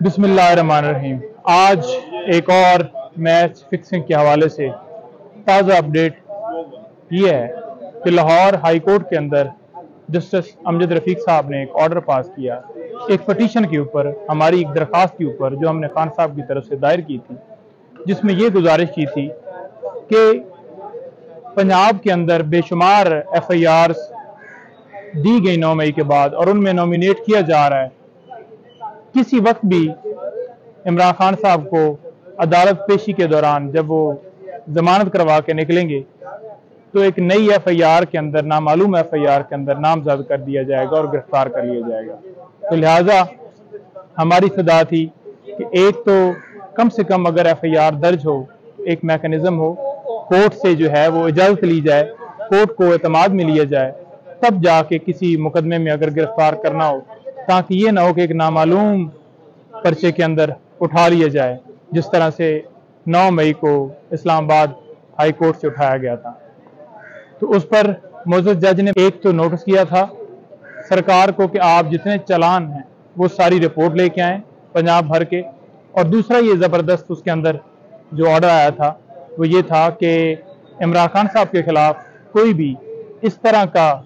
बिस्मिल्लाहिर्रहमानिर्रहीम। आज एक और मैच फिक्सिंग के हवाले से ताज़ा अपडेट ये है कि लाहौर हाई कोर्ट के अंदर जस्टिस अमजद रफीक साहब ने एक ऑर्डर पास किया एक पटिशन के ऊपर, हमारी एक दरख्वास्त के ऊपर जो हमने खान साहब की तरफ से दायर की थी, जिसमें ये गुजारिश की थी कि पंजाब के अंदर बेशुमार FIR दी गई 9 मई के बाद और उनमें नॉमिनेट किया जा रहा है। किसी वक्त भी इमरान खान साहब को अदालत पेशी के दौरान जब वो जमानत करवा के निकलेंगे तो एक नई FIR के अंदर, नामालूम FIR के अंदर नामजद कर दिया जाएगा और गिरफ्तार कर लिया जाएगा। तो लिहाजा हमारी सदा थी कि एक तो कम से कम अगर FIR दर्ज हो, एक मैकेनिज्म हो, कोर्ट से जो है वो इजाज़त ली जाए, कोर्ट को एतमाद में लिया जाए, तब जाके किसी मुकदमे में अगर गिरफ्तार करना हो, ताकि ये ना हो कि एक नामालूम पर्चे के अंदर उठा लिया जाए, जिस तरह से 9 मई को इस्लामाबाद हाई कोर्ट से उठाया गया था। तो उस पर मोअज़्ज़ज़ जज ने एक तो नोटिस किया था सरकार को कि आप जितने चालान हैं वो सारी रिपोर्ट लेके आएँ पंजाब भर के, और दूसरा ये ज़बरदस्त उसके अंदर जो ऑर्डर आया था वो ये था कि इमरान खान साहब के खिलाफ कोई भी इस तरह का